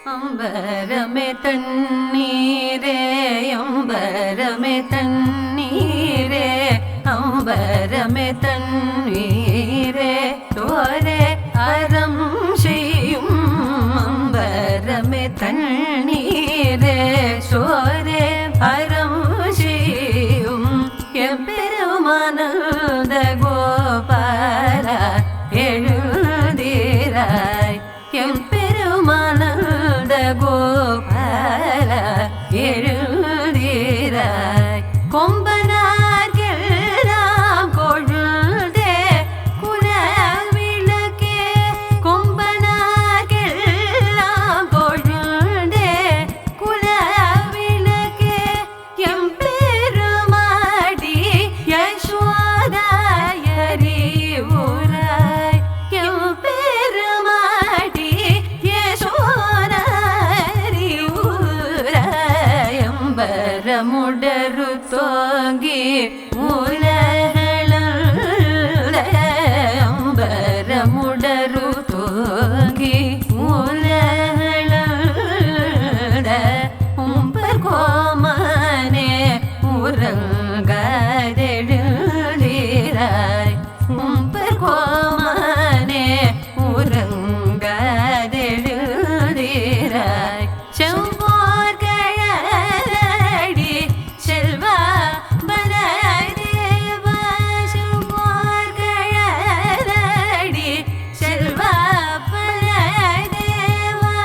அம்பரமே தண்ணீரே அம்பரமே தண்ணீரே அம்பரமே தண்ணீரே தோரே அறம் செய்யும் அம்பரமே தண்ணீரே சோரே அறம் செய்யும் எம்பெருமானந்த கோபால எழுதிராய் எம்பெருமானந்த கோபால எழுதிராய் கொம்பனார்கெல்லாம் கொழுந்தே குலவிளக்கே கொம்பனார்கெல்லாம் கொழுந்தே குலவிளக்கே எம்பெருமாடி யசோதாயரி ஊராய் எம்பெருமாடி யசோதாயரி ஊராய் அம்பரமுடரு தோங்கி உலகளந்த அம்பரமுடரு தோங்கி உலகளந்த உம்பர் கோமனே உறங்காதெழுதிராய் உம்பர் கோமனே உறங்காதெழுதிராய் செவ்வார் கழலடி செல்வா பரதேவா செவ்வார் கழலடி செல்வா பரதேவா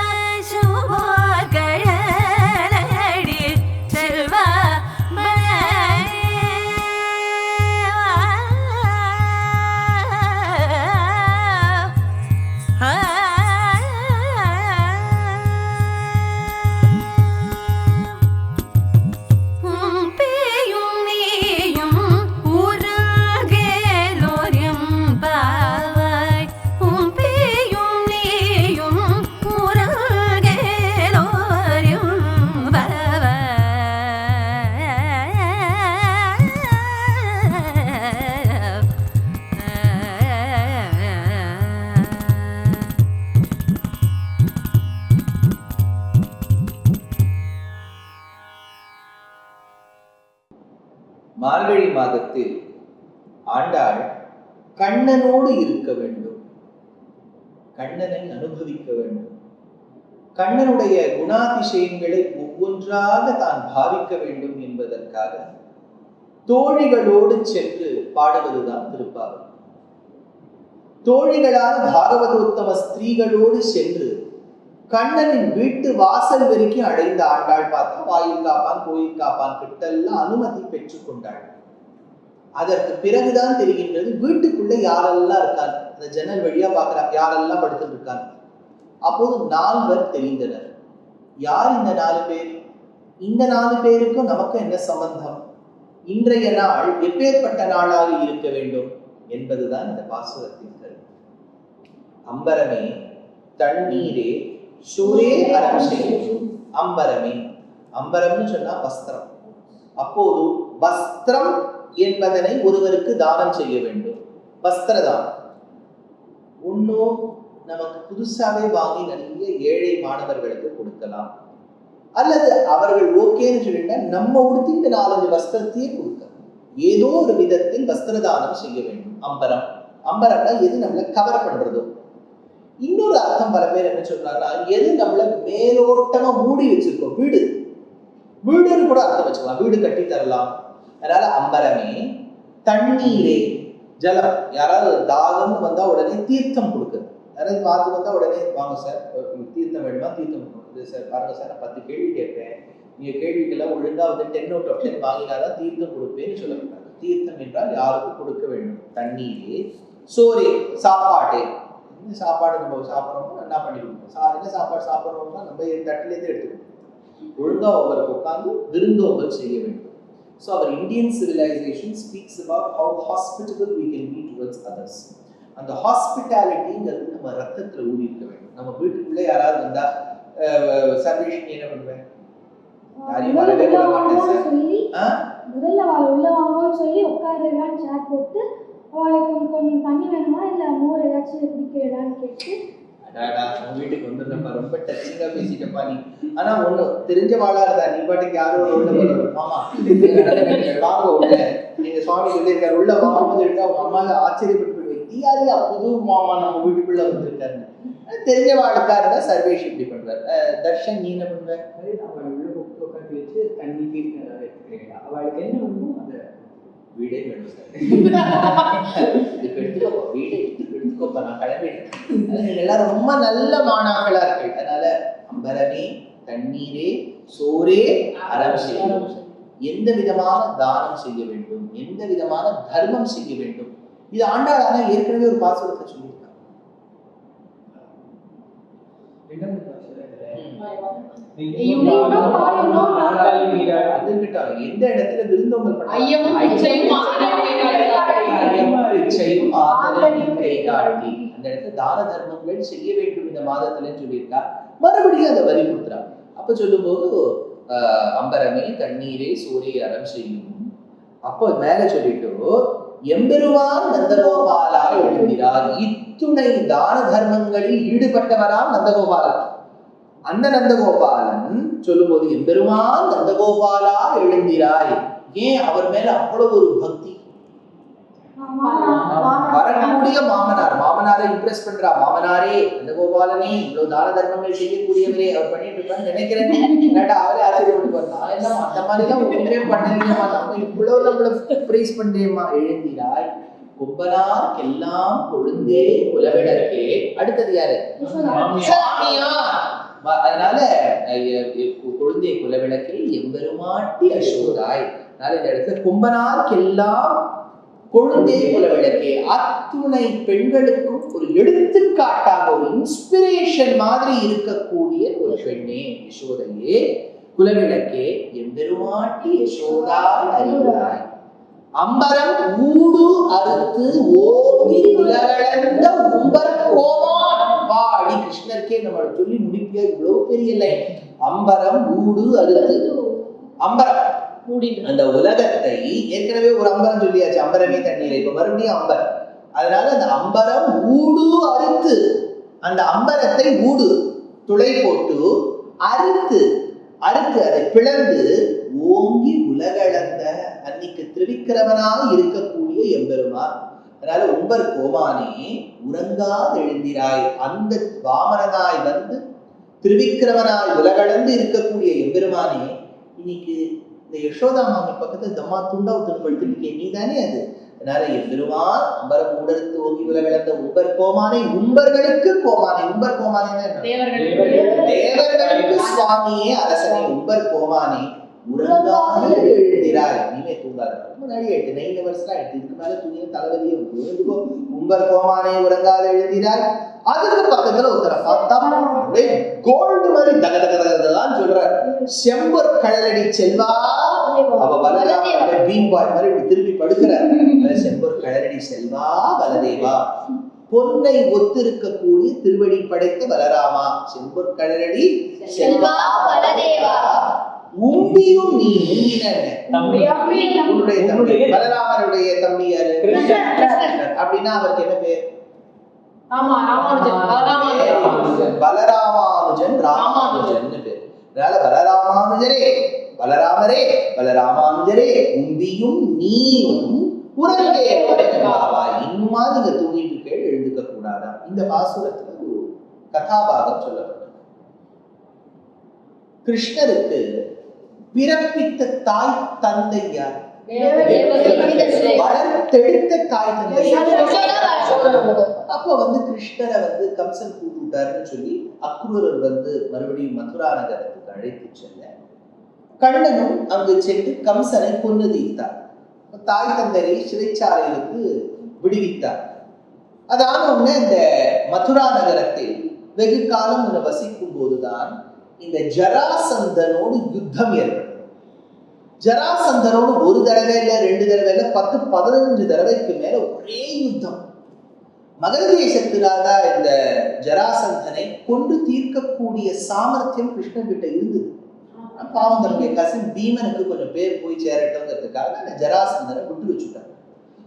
செவ்வார் கழலடி செல்வா பேயும் நீயும் ஊரகேலோரியம் பாவாய் பேயும் நீயும் ஊரகேலோரியம் மார்கழி மாதத்தில் ஆண்டாள் கண்ணனோடு இருக்க வேண்டும், கண்ணனை அனுபவிக்க வேண்டும், கண்ணனுடைய குணாதிசயங்களை ஒவ்வொன்றாக தான் பாவிக்க வேண்டும் என்பதற்காக தோழிகளோடு சென்று பாடுவதுதான் திருப்பாவை. தோழிகளான பாகவதோத்தம ஸ்திரீகளோடு சென்று கண்ணனின் வீட்டு வாசல் வரைக்கும் அடைந்த ஆண்டாள் பார்த்தா வாயில் காப்பான் கோயில் காப்பான் கிட்டெல்லாம் அனுமதி பெற்றுக் கொண்டாள். அதற்கு பிறகுதான் தெரிகின்றது வீட்டுக்குள்ள யாரெல்லாம் இருக்காங்க, அந்த ஜன்னல் வழியா பார்க்கிறாங்க யாரெல்லாம் படுத்துட்டு இருக்காங்க. அப்போது 4 தெரிந்தனர். யார் இந்த 4 பேர்? இந்த 4 பேருக்கும் நமக்கு என்ன சம்பந்தம்? இன்றைய நாள் எப்பேற்பட்ட நாளாக இருக்க வேண்டும் என்பதுதான் இந்த பாசுரத்தின் கருத்து. அம்பரமே தண்ணீரே சூரே அறம் செய்யும் அம்பரமே. அம்பரம்னு சொன்னா வஸ்திரம். அப்போது வஸ்திரம் என்பதனை ஒருவருக்கு தானம் செய்ய வேண்டும். வஸ்திர தானம் ஒன்னும் நமக்கு புதுசாவே வாங்கி நிறைய ஏழை மாணவர்களுக்கு கொடுக்கலாம், அல்லது அவர்கள் ஓகேன்னு சொல்லிட்டா நம்ம உடுத்தி இந்த 4-5 வஸ்திரத்தையே கொடுக்கலாம். ஏதோ ஒரு விதத்தில் வஸ்திர தானம் செய்ய வேண்டும். அம்பரம், அம்பரம்னா எது நம்மளை கவர் பண்றதோ. இன்னொரு அர்த்தம் பல பேர் என்ன சொல்றாங்கன்னா, எது நம்மள மேலோட்டமா மூடி வச்சிருக்கோம், வீடு வீடுன்னு கூட அர்த்தம் வச்சுக்கலாம், வீடு கட்டி தரலாம். அதனால அம்பரமே தண்ணீரே ஜலம். யாராவது தாகம்னு வந்தா உடனே தீர்த்தம் கொடுக்குது. யாராவது பார்த்து வந்தா உடனே வாங்க சார் தீர்த்தம் வேணுமா, தீர்த்தம் கொடுக்குது சார், பாருங்க சார் நான் 10 கேள்வி கேட்பேன், நீங்க கேள்விக்கெல்லாம் ஒழுங்கா வந்து 10 out of 10 வாங்கினாதான் தீர்த்தம் கொடுப்பேன்னு சொல்லக்கூடாது. தீர்த்தம் என்றால் யாருக்கும் கொடுக்க வேண்டும். தண்ணீரே சோரே சாப்பாட்டே. சாப்பாடு நம்ம சாப்பிட்றோமோ என்ன பண்ணி கொடுப்போம், என்ன சாப்பாடு சாப்பிட்றோம்னா நம்ம தட்டிலேருந்து எடுத்துக்கணும். ஒழுங்கா அவருக்கு உட்கார்ந்து விருந்தோம்பல் செய்ய வேண்டும். So our Indian civilization speaks about how hospitable we can be towards others. அந்த ஹாஸ்பிட்டாலிட்டிங்கிறது நம்ம ரத்தத்துல ஊறி இருக்க வேண்டும். நம்ம வீட்டுக்குள்ளே யாராவது வந்தா சர்வேஷன் என்ன பண்ணுவேன்? யாரையும் வரவே விட மாட்டேன். முதல்ல அவளை உள்ள வாங்கன்னு சொல்லி உட்காருறான்னு சேர் போட்டு அவளுக்கு கொஞ்சம் தண்ணி வேணுமா இல்லை மோர் ஏதாச்சும் குடிக்கிறடான்னு கேட்டு உங்க வீட்டுக்கு வந்துருந்தப்பா, ரொம்ப டச்சிங்கா பேசிட்டப்பா நீ. ஆனா ஒண்ணு தெரிஞ்ச வாழா இருந்தா நீ பாட்டுக்கு யாரும் உள்ள மாமா வாங்க உள்ள, நீங்க சுவாமி சொல்லியிருக்காரு உள்ள வாங்கும்போது இருக்கா உங்க அம்மாவை ஆச்சரியப்பட்டு போயிடுவேன். யாரையா புது மாமா நம்ம வீட்டுக்குள்ள வந்திருக்காரு. தெரிஞ்ச வாழ்க்கா இருந்தா சர்வேஷ் இப்படி பண்றாரு. தர்ஷன் நீ என்ன பண்ணுவ? அவளை உள்ள கூப்பிட்டு உட்காந்து வச்சு தண்ணி வீட்டு அவளுக்கு என்ன வேணுமோ அந்த வீடே வேணும் சார், இதுக்கு எடுத்துக்கோப்பா, வீடே எடுத்துக்கோப்பா, நான் கிளம்பிட்டேன். எல்லாரும் ரொம்ப நல்ல மாணாக்களா இருக்கு. அதனால அம்பரமே தண்ணீரே சோரே அறம் செய்யும். எந்த விதமான தானம் செய்ய வேண்டும், எந்த விதமான தர்மம் செய்ய வேண்டும், இது ஆண்டாளான ஏற்கனவே ஒரு பாசுரத்தை சொல்லியிருக்காங்க. எந்த இடத்துல விருந்தோம்பல் அந்த இடத்துல தான தர்மங்கள் செய்ய வேண்டும் இந்த மாதத்துல சொல்லியிருக்கா. மறுபடியும் அதை வலியுறுத்துறாங்க. அப்ப சொல்லும் போது அம்பரமே தண்ணீரே சூரிய அறம் செய்யும். அப்போ மேல சொல்லிட்டு எம்பெருமான் நந்தகோபாலா எழுந்திரார். இத்துணை தான தர்மங்களில் ஈடுபட்டவராம் நந்தகோபாலன். அந்த நந்தகோபாலன் சொல்லும் போது எம்பெருமான் நந்தகோபாலா எழுந்திராய். ஏன் அவர் மேல அவ்வளவு ஒரு பக்தி? வரக்கூடிய மாமனாரை இம்ப்ரெஸ் பண்றா. மாமனாரே நந்தகோபாலனே இவ்வளவு தான தர்மங்கள் செய்யக்கூடியவரே அவர் பண்ணிட்டு இருப்பான்னு நினைக்கிறேன். என்னடா அவரே ஆச்சரியப்பட்டு போறா. என்ன அந்த மாதிரி எல்லாம் ஒண்ணுமே பண்ணலையேமா, நம்ம இவ்வளவு நம்மள பிரைஸ் பண்றேம்மா. எழுந்திராய் கொம்பனார்க்கெல்லாம் கொழுந்தே குலவிளக்கே. அடுத்தது யாரு? சாமியார். அதனால கொழுந்தே குலவிளக்கே எம்பெருமாட்டி அசோதாய். அதனால இந்த இடத்துல கொம்பனார்க்கெல்லாம் கொழுந்தே குலவிளக்கே, அத்துணை பெண்களுக்கும் ஒரு எடுத்துக்காட்டாக ஒரு இன்ஸ்பிரேஷன் மாதிரி இருக்கக்கூடிய ஒரு பெண்ணே யசோதையே, குலவிளக்கே எம்பெருமாட்டி யசோதா அறிவாய். அம்பரம் ஊடு அறுத்து ஓங்கி உலகளந்த உம்பர் கோமான். பாடி கிருஷ்ணருக்கே நம்ம சொல்லி முடிப்பியா இவ்வளவு பெரிய லைன். அம்பரம் ஊடு அறுத்து, அம்பரம் அந்த உலகத்தை ஏற்கனவே ஒரு அம்பரம் சொல்லியாச்சு, அம்பரமே தண்ணீரை. இப்ப மறுபடியும் அம்பர். அதனால அந்த அம்பரம் ஊடு அறுத்து, அந்த அம்பரத்தை ஊடு துளை போட்டு அறுத்து அதை பிளந்து ஓங்கி உலகளந்த அன்னைக்கு திருவிக்கிரமனாக இருக்கக்கூடிய எம்பெருமான். அதனால உம்பர் கோமானே உறங்காது எழுந்திராய். அந்த வாமனனாய் வந்து திருவிக்கிரமனாய் உலகளந்து இருக்கக்கூடிய எம்பெருமானே, இன்னைக்கு இந்த யசோதா மாமி பக்கத்துல தம்மா துண்டா திருப்படுத்திருக்கேன் நீ தானே அது. அதனால எம்பெருமான் அம்பரம் உடலுக்கு ஓங்கி உலகளந்த உம்பர் கோமானை. உம்பர்களுக்கு கோமானை. உம்பர் கோமானே தேவர்களுக்கு சுவாமியே அரசனே. உம்பர் கோமானே உறங்காது எழுந்திராய். இனிமே தூங்காது. முன்னாடி 8-9 வருஷம் ஆயிடுச்சு. இதுக்கு மேல தூங்கிய தலைவலியே எழுந்துக்கோ. உம்பர் கோமானே உறங்காது எழுந்திராய். அதுக்கு பக்கத்துல ஒருத்தர பார்த்தா கோல்டு மாதிரி தகதகதான் சொல்றாரு. செம்பர் கழலடி செல்வா. அவ பலராம பீம் பாய் மாதிரி திருப்பி படுக்கிறார். செம்பர் கழலடி செல்வா பலதேவா. பொன்னை ஒத்திருக்கக்கூடிய திருவடி படைத்த பலராமா. செம்பர் கழலடி செல்வா பலதேவா. உம்பியும் நீ உன்னுடைய தம்பி பலராமருடைய தம்பி யாரு? அப்படின்னா அவருக்கு என்ன பேர்? பலராமானுஜன் ராமானுஜன் பேர். அதனால பலராமானுஜரே பலராமரே பலராமானுஜரே உம்பியும் நீயும் உறங்கே. இன்னுமா நீங்க தூங்கிட்டு கேள், எழுந்துக்க கூடாதா? இந்த பாசுரத்துல ஒரு கதாபாகம் சொல்லப்பட்டது. கிருஷ்ணருக்கு பிறப்பித்த தாய் தந்தை யார்? வளர்த்தெடுத்த தாய் தந்தை. அப்ப வந்து கிருஷ்ணரை வந்து கம்சன் கூப்பிட்டாருன்னு சொல்லி அக்ரூரர் வந்து மறுபடியும் மதுரா நகரத்துக்கு அழைத்து செல்ல, கண்ணனும் அங்கு சென்று கம்சனை கொன்று தீர்த்தார். தாய் தந்தையை சிறைச்சாலைகளுக்கு விடுவித்தார். அதான உடனே இந்த மதுரா நகரத்தில் வெகு காலம் வசிக்கும் போதுதான் இந்த ஜராசந்தனோடு யுத்தம் ஏற்படும். ஜராசந்தனோடு ஒரு தடவை இல்லை, 2 தடவை இல்லை, 10-15 தடவைக்கு மேல ஒரே யுத்தம். மகத தேசத்து ராஜா இந்த ஜராசந்தனை கொண்டு தீர்க்கக்கூடிய சாமர்த்தியம் கிருஷ்ணன் கிட்ட இருந்தது. பாவம் தன்னுடைய கசின் பீமனுக்கு கொஞ்சம் பேர் போய் சேரட்டும்ங்கிறதுக்காக அந்த ஜராசந்தனை விட்டு வச்சுட்டாங்க.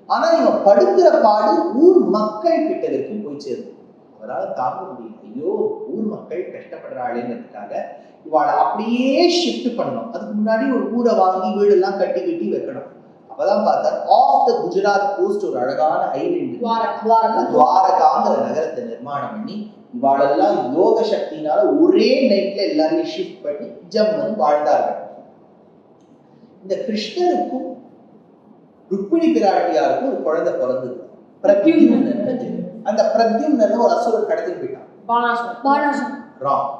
ஆனா இவன் படுக்கிற பாடு ஊர் மக்கள் கிட்ட வரைக்கும் போய் சேரும். அவரால் தாங்க முடியும். ஐயோ, ஊர் மக்கள் கஷ்டப்படுறாளேங்கிறதுக்காக இவாளை அப்படியே ஷிஃப்ட் பண்ணணும். அதுக்கு முன்னாடி ஒரு ஊரை வாங்கி வீடெல்லாம் கட்டி கட்டி வைக்கணும். அப்பதான் பார்த்தா ஆஃப் த குஜராத் கோஸ்ட் ஒரு அழகான ஐலண்ட் துவாரகாங்கிற நகரத்தை நிர்மாணம் பண்ணி இவாளெல்லாம் யோக சக்தினால ஒரே நைட்ல எல்லாரையும் ஷிஃப்ட் பண்ணி ஜம்மன் வாழ்ந்தார்கள். இந்த கிருஷ்ணருக்கும் ருக்மிணி பிராட்டியாருக்கும் ஒரு குழந்தை பிறந்தது, பிரத்யும்னன். அந்த பிரத்யும்னன் ஒரு அசுரன் கடத்திட்டு போயிட்டான். ராம்.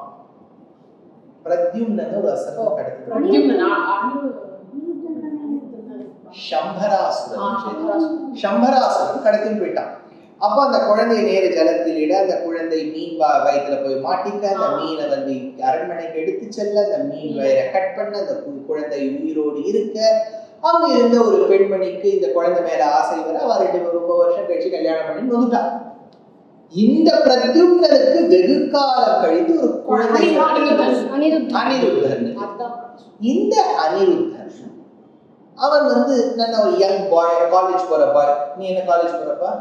பிரத்யும்னன் ஒரு அசுரன் கடத்திட்டு சம்பராசுரன் கடத்திட்டு போயிட்டான். அப்போ அந்த குழந்தைய நேர ஜலத்திலிட, அந்த குழந்தை மீன் வயிற்றுல போய் மாட்டிக்க, அந்த மீனை வந்து அரண்மனைக்கு எடுத்து செல்ல, அந்த மீன் வயிறை கட் பண்ண, அந்த குழந்தை உயிரோடு இருக்க, அங்க இருந்த ஒரு பெண்மணிக்கு இந்த குழந்தை மேல ஆசை வர அவ 2 வருஷம் கழிச்சு கல்யாணம் பண்ணி வந்துட்டான். இந்த பிரத்யும்னனுக்கு வெகு காலம் கழித்து ஒரு குழந்தை அனிருத்தன். இந்த அனிருத்தன் அவன் வந்து நல்ல ஒரு யங் பாய், காலேஜ் போற பாய். நீ என்ன காலேஜ் போறப்பா?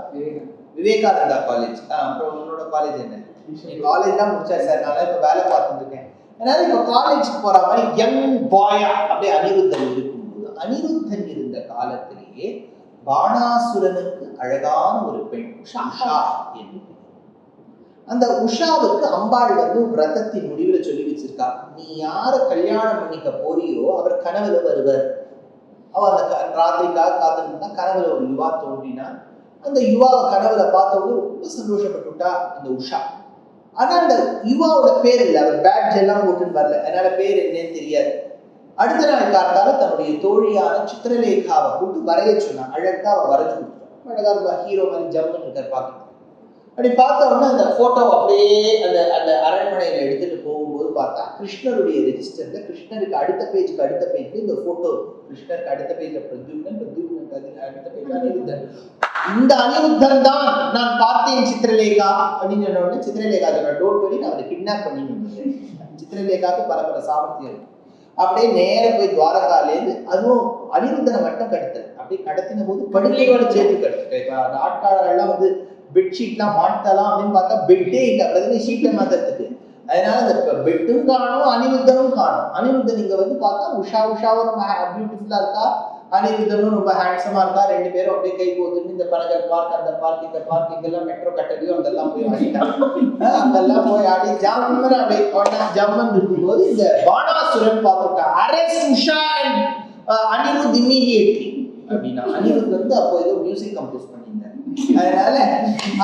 விவேகானந்தா காலேஜ். அப்புறம் உன்னோட காலேஜ் என்ன? நீ காலேஜ் தான் முடிச்சா சார், நான் இப்ப வேலை பார்த்துட்டு இருக்கேன். அதனால இப்ப காலேஜ் போற மாதிரி யங் பாயா அப்படியே அனிருத்தன் இருக்கும்போது, அனிருத்தன் இருந்த காலத்திலேயே பாணாசுரனுக்கு அழகான ஒரு பெண் உஷா என்று. அந்த உஷாவுக்கு அம்பாள் வந்து விரதத்தின் முடிவுல சொல்லி வச்சிருக்கா, நீ யார கல்யாணம் பண்ணிக்க போறியோ அவர் கனவுல வருவர். அவ அந்த ராத்திரிக்காக காத்திருந்தா கனவுல ஒரு யுவா தோன்றினா, அந்த யுவாவை கனவுல பார்த்தவங்க ரொம்ப சந்தோஷப்பட்டுட்டா இந்த உஷா. ஆனா அந்த யுவாவோட பேர் இல்லை, அவர் பேட்ஜ் எல்லாம் போட்டுன்னு வரல, அதனால பேர் என்னன்னு தெரியாது. அடுத்த நாள் காத்தால தன்னுடைய தோழியான சித்திரலேகாவை கூட்டு வரைய சொன்னா. அழகா அவ வரைஞ்சு கொடுத்துட்டான். அழகா ஹீரோ மாதிரி ஜம்முன்னு இருக்கார் பார்க்க. அப்படி பார்த்த உடனே அந்த போட்டோ அப்படியே அந்த அந்த அரண்மனையில எடுத்துட்டு போகும்போது பார்த்தா கிருஷ்ணருடைய ரெஜிஸ்டர்ல கிருஷ்ணருக்கு அடுத்த பேஜ்ல இந்த போட்டோ, கிருஷ்ணருக்கு அடுத்த பேஜ்ல பிரத்யும்னன், அடுத்த பேஜ்ல அனிருத்தன். இந்த அனிருத்தன் தான் நான் பார்த்தேன் சித்திரலேகா அப்படின்னு சொன்ன உடனே சித்திரலேகா டோன்ட் வரி, நான் அவரை கிட்னாப் பண்ணி வந்தேன். சித்திரலேகாவுக்கு பல சாமர்த்தியம் இருக்கு. அப்படியே நேர போய் துவாரகாலேருந்து, அதுவும் அனிருத்தனை மட்டும் கடத்தல். அப்படியே கடத்தின போது படுக்கையோட சேர்த்து கடத்து. இப்ப ஆட்காரெல்லாம் வந்து பெட்ஷீட்லாம் மாட்டலாம் அப்படின்னு பார்த்தா பெட்டே இல்லை, பிரதினி ஷீட்டை மாத்துறதுக்கு. அதனால அந்த பெட்டும் காணும், அனிருத்தனும் காணும். அனிருத்தன் இங்க வந்து பார்த்தா உஷாவும் ரொம்ப பியூட்டிஃபுல்லா இருக்கா, அனிருத்தனும் ரொம்ப ஹேண்ட்ஸமா இருக்கா. 2 பேரும் அப்படியே கை கோத்துட்டு இந்த பனகல் பார்க், அந்த பார்க், இந்த பார்க், இங்கெல்லாம் மெட்ரோ கட்டடியோ அங்கெல்லாம் போய் ஆடிட்டாங்க. அங்கெல்லாம் போய் ஆடி ஜம்மன் அப்படியே ஜம்மன் இருக்கும்போது இந்த பாணாசுரன் பார்த்துட்டா, arrest Usha and Anirudh immediately அப்படின்னா. அனிருத் வந்து அப்போ ஏதோ மியூசிக் கம்போஸ் பண்ணியிருந்தார். அதனால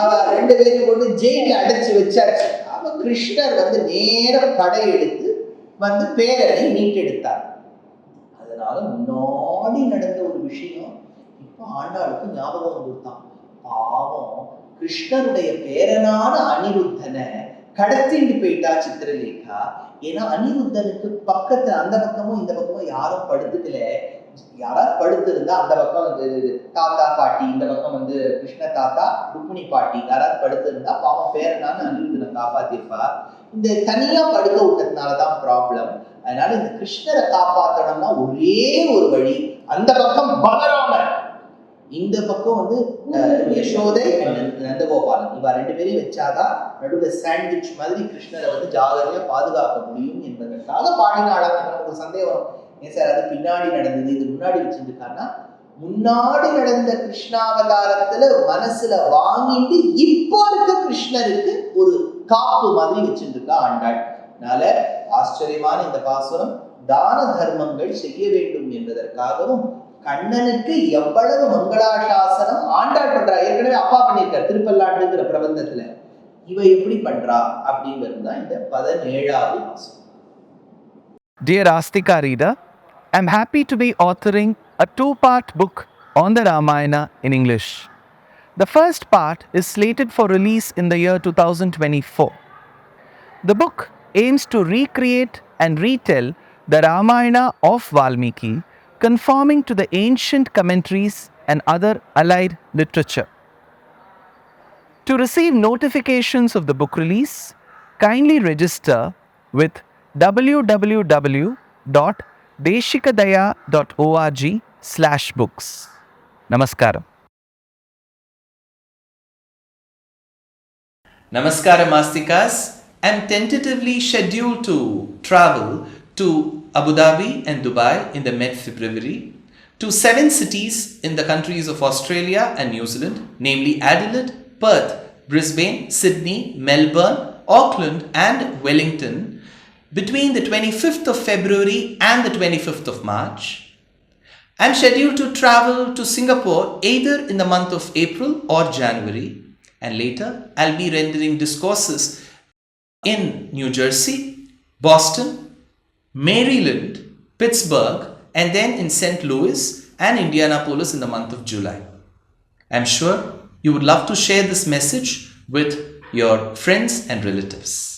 அவ 2 பேரையும் கொண்டு ஜெயில அடைச்சு வச்சாச்சு. அவ கிருஷ்ணர் வந்து நேரம் படையெடுத்து வந்து பேரனை மீட்டெடுத்தார். அதனால முன்னாடி நடந்த ஒரு விஷயம் இப்ப ஆண்டாளுக்கு ஞாபகம் வந்துட்டான். பாவம் கிருஷ்ணருடைய பேரனான அனிருத்தனை கடத்திட்டு போயிட்டா சித்திரலேகா. ஏன்னா அனிருத்தனுக்கு பக்கத்துல அந்த பக்கமும் இந்த பக்கமும் யாரும் படுத்துக்கல. யாராவது படுத்திருந்தா அந்த பக்கம் தாத்தா பாட்டி, இந்த பக்கம் வந்து கிருஷ்ண தாத்தா ருக்மிணி பாட்டி யாராவது படுத்திருந்தா பாவம் பேரனான்னு அனிருத்தனை காப்பாத்திருப்பா. இந்த தனியா படுக்க விட்டதுனாலதான் ப்ராப்ளம். அதனால இந்த கிருஷ்ணரை காப்பாற்றணும்னா ஒரே ஒரு வழி, அந்த பக்கம் பலராமர், இந்த பக்கம் வந்து யசோதை நந்தகோபாலன், இவ 2 பேரையும் வச்சாதான் நடுவில் சாண்ட்விச் மாதிரி கிருஷ்ணரை வந்து ஜாகிரதையா பாதுகாக்க முடியும் என்பதற்காக பாடினாளா. நமக்கு சந்தேகம், ஏன் சார் அது பின்னாடி நடந்தது, இது முன்னாடி வச்சிருக்காருன்னா, முன்னாடி நடந்த கிருஷ்ணாவதாரத்துல மனசுல வாங்கிட்டு இப்போ இருக்க கிருஷ்ணருக்கு ஒரு காப்பு மாதிரி வச்சிருக்கா ஆண்டாள். அதனால ஆச்சரியமான இந்த பாசுரம் தான தர்மங்கள் செய்ய வேண்டும் என்பதற்காகவும், கண்ணனுக்கு எவ்வளவு மங்களாசாசனம் ஆண்டாள் பண்றா. ஏற்கனவே அப்பா பண்ணியிருக்கார் திருப்பல்லாண்டுங்கிற பிரபந்தத்துல, இவ எப்படி பண்றா அப்படிங்கிறது தான் இந்த 17வது பாசுரம். Dear Astika reader, I am happy to be authoring a 2-part book on the Ramayana in English. The first part is slated for release in the year 2024. The book aims to recreate and retell the Ramayana of Valmiki, conforming to the ancient commentaries and other allied literature. To receive notifications of the book release, kindly register with www.deshikadaya.org/books. Namaskaram. Namaskaram Astikas. I'm tentatively scheduled to travel to Abu Dhabi and Dubai in the mid-February, to 7 cities in the countries of Australia and New Zealand, namely Adelaide, Perth, Brisbane, Sydney, Melbourne, Auckland and Wellington between the 25th of February and the 25th of March. I'm scheduled to travel to Singapore either in the month of April or January, and later I'll be rendering discourses in New Jersey, Boston, Maryland, Pittsburgh, and then in St. Louis and Indianapolis in the month of July. I'm sure you would love to share this message with your friends and relatives.